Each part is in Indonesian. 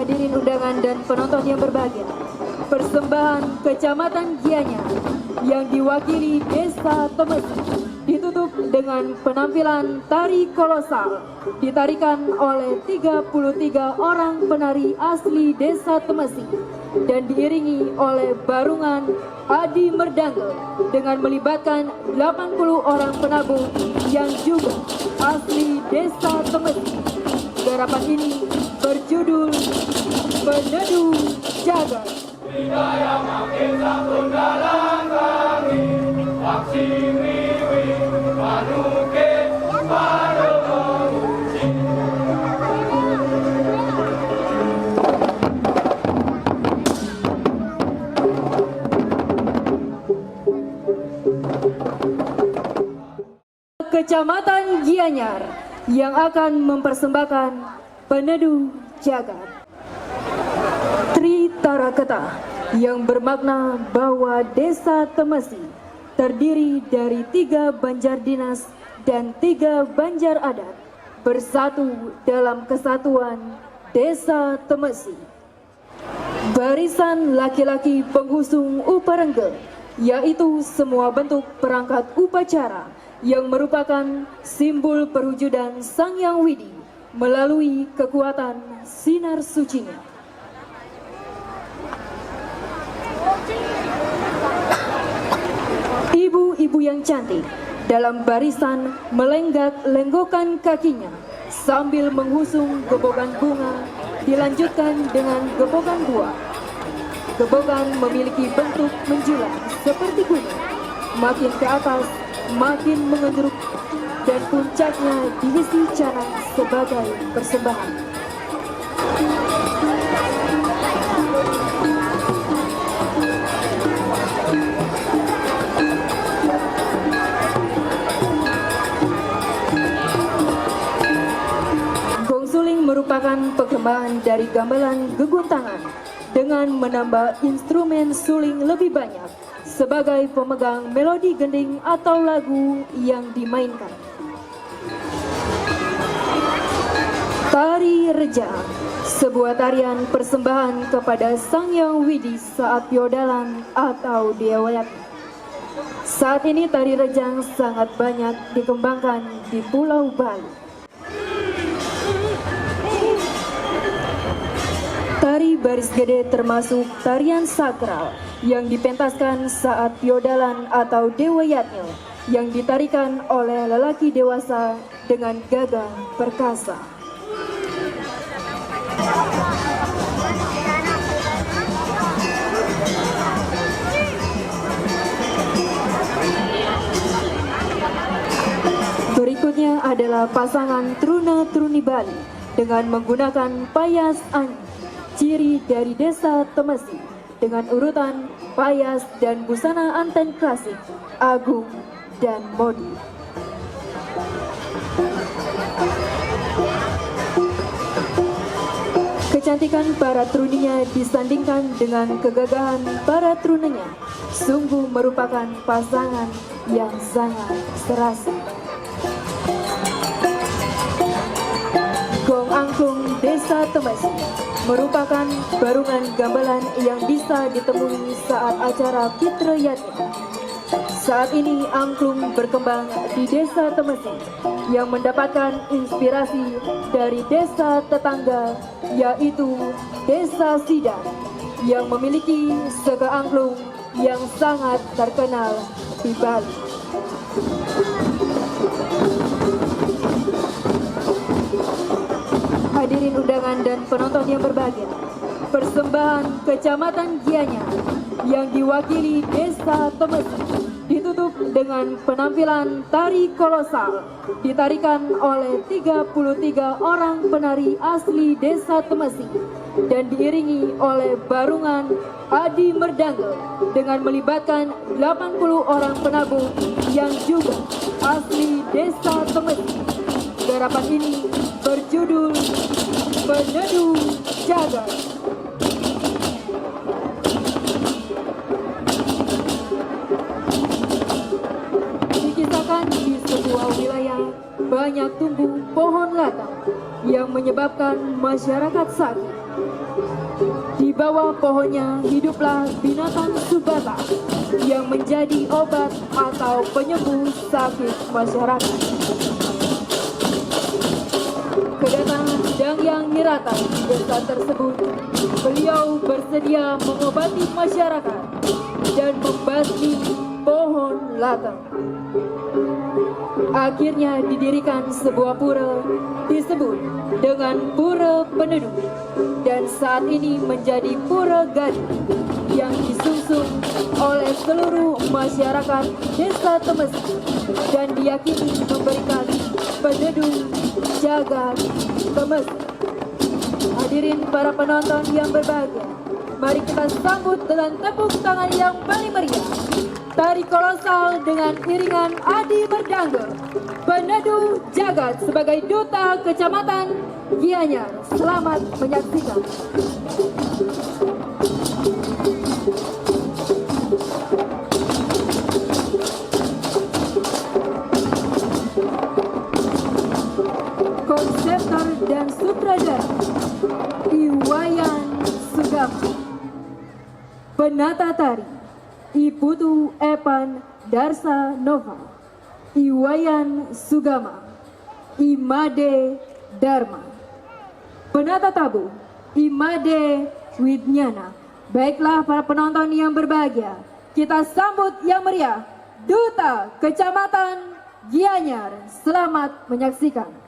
Hadirin undangan dan penonton yang berbahagia, persembahan Kecamatan Gianyar yang diwakili Desa Temesi ditutup dengan penampilan tari kolosal ditarikan oleh 33 orang penari asli Desa Temesi dan diiringi oleh barungan Adi Merdange dengan melibatkan 80 orang penabung yang juga asli Desa Temesi. Garapan ini berjudul Peneduh Jagat. Hidayah makin santun dalam kami, waksi wiwi, panuke, panuke. Kecamatan Gianyar yang akan mempersembahkan Peneduh Jagat. Tri Taraketa yang bermakna bahwa Desa Temesi terdiri dari 3 banjar dinas dan 3 banjar adat bersatu dalam kesatuan Desa Temesi. Barisan laki-laki penghusung uparengge, yaitu semua bentuk perangkat upacara yang merupakan simbol perwujudan Sang Hyang Widi melalui kekuatan sinar sucinya. Ibu-ibu yang cantik dalam barisan melenggak-lenggokkan kakinya sambil menghusung gebogan bunga dilanjutkan dengan gebogan buah. Gebogan memiliki bentuk menjulang seperti gunung, makin ke atas makin mengenduruk dan puncaknya diisi canang sebagai persembahan. Gong suling merupakan perkembangan dari gamelan geguntangan dengan menambah instrumen suling lebih banyak sebagai pemegang melodi gending atau lagu yang dimainkan. Tari Rejang, sebuah tarian persembahan kepada Sang Hyang Widi saat piodalan atau diawayat. Saat ini tari Rejang sangat banyak dikembangkan di Pulau Bali. Tari baris gede termasuk tarian sakral yang dipentaskan saat piodalan atau dewayatnya yang ditarikan oleh lelaki dewasa dengan gagah perkasa. Berikutnya adalah pasangan Truna-Truni Bali dengan menggunakan payas anyi, ciri dari Desa Temesi, dengan urutan payas dan busana anten klasik, agung, dan modi. Kecantikan para truninya disandingkan dengan kegagahan para trunenya, sungguh merupakan pasangan yang sangat serasi. Gong Angklung Desa Temesi merupakan barungan gamelan yang bisa ditemui saat acara Fitra Yatim. Saat ini angklung berkembang di Desa Temesi yang mendapatkan inspirasi dari desa tetangga, yaitu Desa Sidang yang memiliki sega angklung yang sangat terkenal di Bali. Hadirin undangan dan penonton yang berbahagia, persembahan Kecamatan Gianyar yang diwakili Desa Temesi ditutup dengan penampilan tari kolosal ditarikan oleh 33 orang penari asli Desa Temesi dan diiringi oleh barungan Adi Merdange dengan melibatkan 80 orang penabung yang juga asli Desa Temesi. Garapan ini berjudul Peneduh Jagat. Dikisahkan di sebuah wilayah banyak tumbuh pohon latang. yang menyebabkan masyarakat sakit. Di bawah pohonnya hiduplah binatang subata yang menjadi obat atau penyembuh sakit masyarakat. Kedatangan Dangyang Nirata di desa tersebut, beliau bersedia mengobati masyarakat dan membasmi pohon latang. Akhirnya didirikan sebuah pura disebut dengan Pura Penduduk dan saat ini menjadi Pura Gading yang disungsung oleh seluruh masyarakat desa Temesi dan diyakini memberikan penduduk jagat Temesi. Hadirin para penonton yang berbahagia, mari kita sambut dengan tepuk tangan yang paling meriah tari kolosal dengan iringan Adi Merdangga, peneduh jagat sebagai duta kecamatan Gianyar. Selamat menyaksikan. Konseptor dan sutradara Iwayan Sugama. Penata tari Iputu Epan Darsa Nova, Iwayan Sugama, Imade Dharma. Penata tabu Imade Widnyana. Baiklah para penonton yang berbahagia, kita sambut yang meriah Duta Kecamatan Gianyar. Selamat menyaksikan.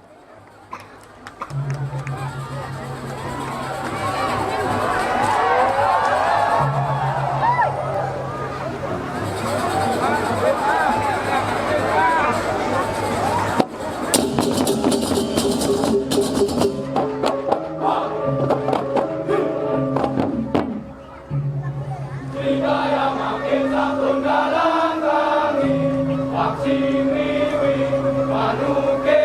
Manuke